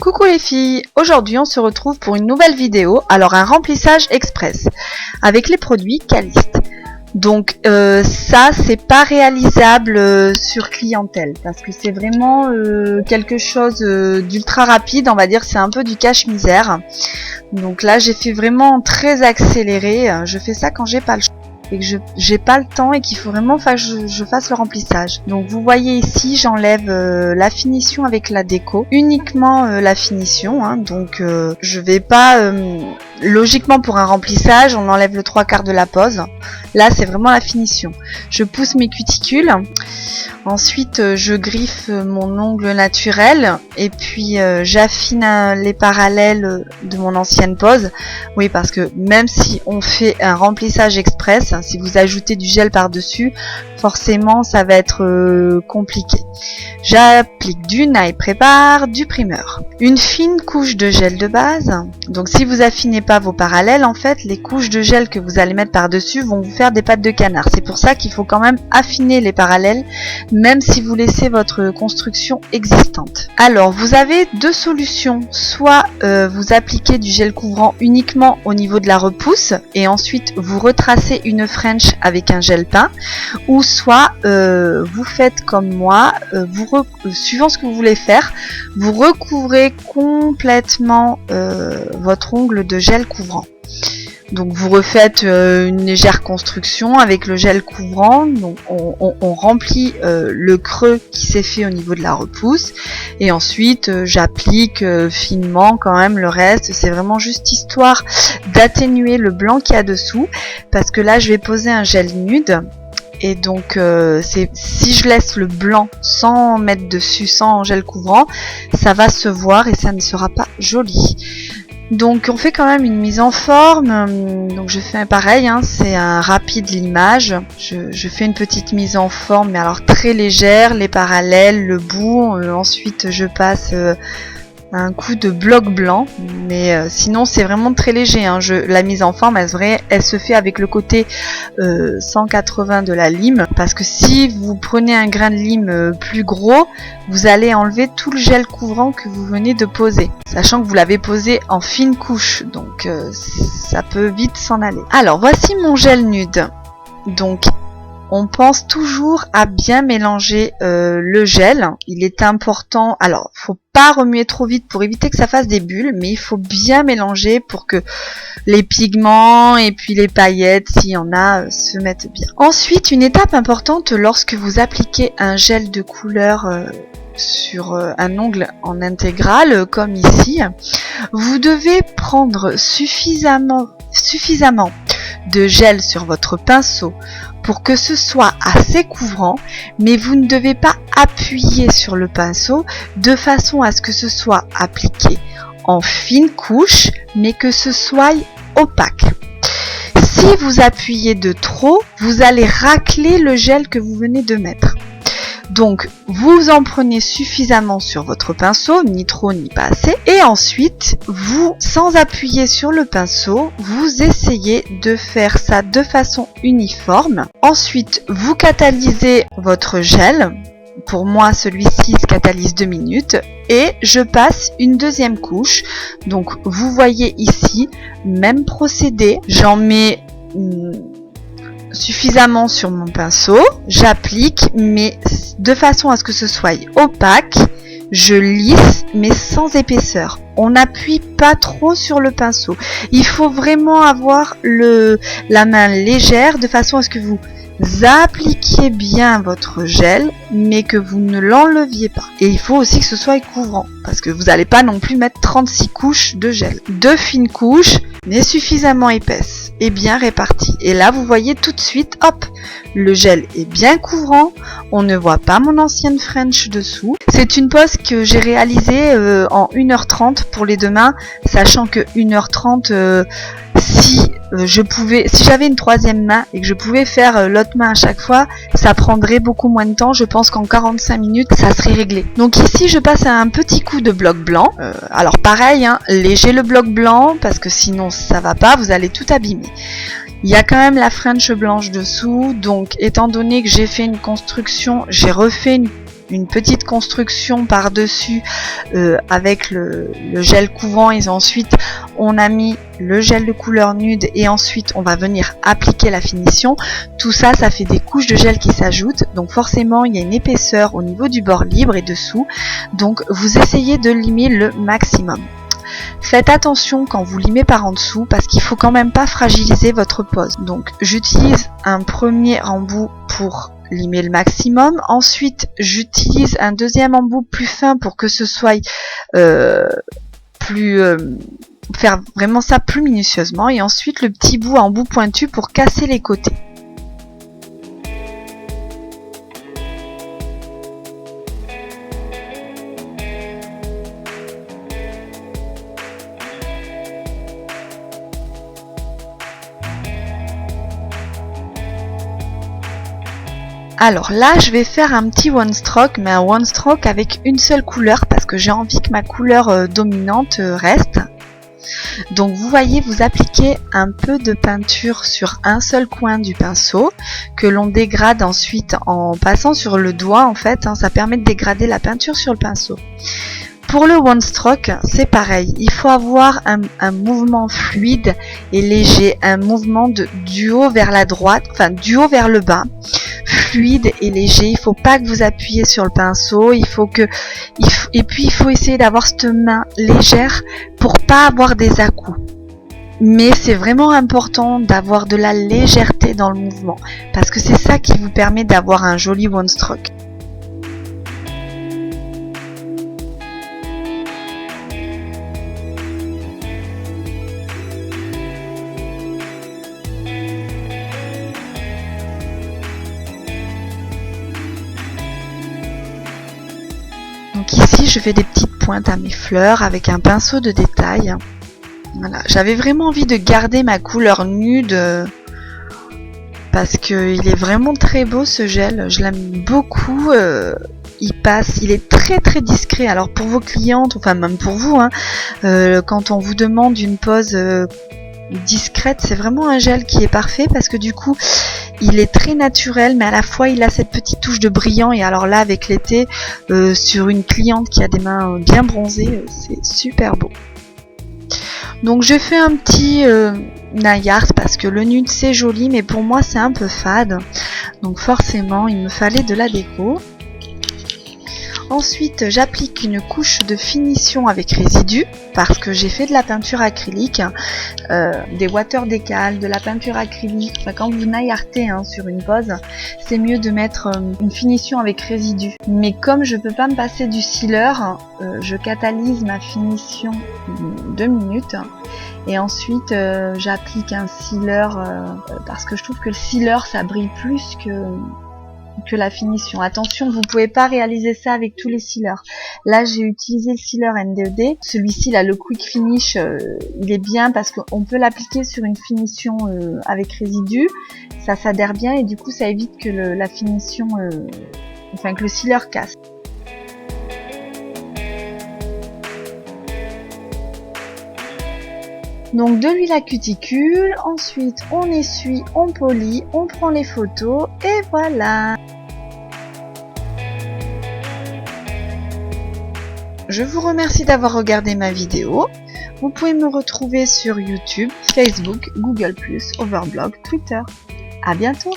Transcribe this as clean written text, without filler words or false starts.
Coucou les filles, aujourd'hui on se retrouve pour une nouvelle vidéo, alors un remplissage express avec les produits Calyste. Donc ça c'est pas réalisable sur clientèle parce que c'est vraiment quelque chose d'ultra rapide, on va dire, c'est un peu du cache-misère. Donc là j'ai fait vraiment très accéléré, je fais ça quand j'ai pas le choix et que j'ai pas le temps et qu'il faut vraiment que je fasse le remplissage. Donc vous voyez ici j'enlève la finition avec la déco, uniquement la finition, hein. Donc je vais pas logiquement pour un remplissage on enlève le 3/4 de la pose. Là c'est vraiment la finition. Je pousse mes cuticules, ensuite je griffe mon ongle naturel et puis j'affine les parallèles de mon ancienne pose. Oui, parce que même si on fait un remplissage express, si vous ajoutez du gel par dessus, forcément ça va être compliqué. J'applique du Nail Prépare, du primeur, une fine couche de gel de base. Donc si vous affinez pas vos parallèles, en fait les couches de gel que vous allez mettre par dessus vont vous faire des pattes de canard. C'est pour ça qu'il faut quand même affiner les parallèles même si vous laissez votre construction existante. Alors vous avez deux solutions, soit vous appliquez du gel couvrant uniquement au niveau de la repousse et ensuite vous retracez une French avec un gel peint, ou soit vous faites comme moi, suivant ce que vous voulez faire, vous recouvrez complètement votre ongle de gel couvrant. Donc vous refaites une légère construction avec le gel couvrant. Donc on remplit le creux qui s'est fait au niveau de la repousse et ensuite j'applique finement quand même le reste. C'est vraiment juste histoire d'atténuer le blanc qu'il y a dessous, parce que là je vais poser un gel nude. Et donc si je laisse le blanc sans mettre dessus, sans gel couvrant, ça va se voir et ça ne sera pas joli. Donc on fait quand même une mise en forme. Donc je fais pareil, hein, c'est un rapide limage. Je fais une petite mise en forme, mais alors très légère, les parallèles, le bout. Ensuite je passe un coup de bloc blanc, mais sinon c'est vraiment très léger, hein. La mise en forme elle se fait avec le côté 180 de la lime, parce que si vous prenez un grain de lime plus gros, vous allez enlever tout le gel couvrant que vous venez de poser, sachant que vous l'avez posé en fine couche, donc ça peut vite s'en aller. Alors voici mon gel nude. Donc on pense toujours à bien mélanger le gel. Il est important, alors faut pas remuer trop vite pour éviter que ça fasse des bulles, mais il faut bien mélanger pour que les pigments et puis les paillettes, s'il y en a, se mettent bien. Ensuite, une étape importante lorsque vous appliquez un gel de couleur sur un ongle en intégrale comme ici, vous devez prendre suffisamment de gel sur votre pinceau pour que ce soit assez couvrant, mais vous ne devez pas appuyer sur le pinceau de façon à ce que ce soit appliqué en fine couche, mais que ce soit opaque. Si vous appuyez de trop, vous allez racler le gel que vous venez de mettre. Donc vous en prenez suffisamment sur votre pinceau, ni trop ni pas assez, et ensuite vous, sans appuyer sur le pinceau, vous essayez de faire ça de façon uniforme. Ensuite vous catalysez votre gel. Pour moi celui-ci se catalyse 2 minutes et je passe une deuxième couche. Donc vous voyez ici, même procédé, j'en mets suffisamment sur mon pinceau, j'applique mais de façon à ce que ce soit opaque, je lisse mais sans épaisseur. On n'appuie pas trop sur le pinceau. Il faut vraiment avoir la main légère de façon à ce que vous appliquiez bien votre gel mais que vous ne l'enleviez pas. Et il faut aussi que ce soit couvrant parce que vous n'allez pas non plus mettre 36 couches de gel. 2 fines couches mais suffisamment épaisses et bien réparties. Et là vous voyez tout de suite, hop, le gel est bien couvrant, on ne voit pas mon ancienne French dessous. C'est une pose que j'ai réalisée en 1h30 pour les deux mains, sachant que 1h30 si j'avais une troisième main et que je pouvais faire l'autre main à chaque fois, ça prendrait beaucoup moins de temps. Je pense qu'en 45 minutes ça serait réglé. Donc ici je passe un petit coup de bloc blanc. Alors pareil, hein, léger le bloc blanc parce que sinon ça va pas, vous allez tout abîmer. Il y a quand même la French blanche dessous, donc étant donné que j'ai fait une construction, j'ai refait une petite construction par-dessus avec le gel couvrant, et ensuite on a mis le gel de couleur nude et ensuite on va venir appliquer la finition. Tout ça, ça fait des couches de gel qui s'ajoutent, donc forcément il y a une épaisseur au niveau du bord libre et dessous, donc vous essayez de limer le maximum. Faites attention quand vous limez par en dessous parce qu'il faut quand même pas fragiliser votre pose. Donc j'utilise un premier embout pour limer le maximum, ensuite j'utilise un deuxième embout plus fin pour que ce soit faire vraiment ça plus minutieusement, et ensuite le petit bout en bout pointu pour casser les côtés. Alors là, je vais faire un petit one stroke, mais un one stroke avec une seule couleur parce que j'ai envie que ma couleur dominante reste. Donc vous voyez, vous appliquez un peu de peinture sur un seul coin du pinceau que l'on dégrade ensuite en passant sur le doigt en fait, ça permet de dégrader la peinture sur le pinceau. Pour le one stroke, c'est pareil, il faut avoir un mouvement fluide et léger, un mouvement du haut vers la droite, enfin du haut vers le bas, fluide et léger. Il faut pas que vous appuyez sur le pinceau, et puis il faut essayer d'avoir cette main légère pour pas avoir des à-coups. Mais c'est vraiment important d'avoir de la légèreté dans le mouvement parce que c'est ça qui vous permet d'avoir un joli one stroke. Donc ici, je fais des petites pointes à mes fleurs avec un pinceau de détail. Voilà, j'avais vraiment envie de garder ma couleur nude parce qu'il est vraiment très beau ce gel. Je l'aime beaucoup. Il est très très discret. Alors pour vos clientes, enfin même pour vous, quand on vous demande une pose discrète, c'est vraiment un gel qui est parfait parce que du coup il est très naturel, mais à la fois il a cette petite touche de brillant, et alors là avec l'été sur une cliente qui a des mains bien bronzées, c'est super beau. Donc j'ai fait un petit naillard parce que le nude c'est joli, mais pour moi c'est un peu fade, donc forcément il me fallait de la déco. Ensuite, j'applique une couche de finition avec résidu parce que j'ai fait de la peinture acrylique, des water décal, de la peinture acrylique. Enfin, quand vous naillartez sur une pose, c'est mieux de mettre une finition avec résidu. Mais comme je peux pas me passer du sealer, je catalyse ma finition 2 minutes. Et ensuite, j'applique un sealer parce que je trouve que le sealer, ça brille plus que la finition. Attention, vous pouvez pas réaliser ça avec tous les sealers. Là, j'ai utilisé le sealer ND2D. Celui-ci, là, le Quick Finish, il est bien parce qu'on peut l'appliquer sur une finition avec résidu. Ça s'adhère bien et du coup, ça évite que la finition, que le sealer casse. Donc de l'huile à cuticule, ensuite on essuie, on polit, on prend les photos et voilà. Je vous remercie d'avoir regardé ma vidéo. Vous pouvez me retrouver sur YouTube, Facebook, Google+, Overblog, Twitter. À bientôt.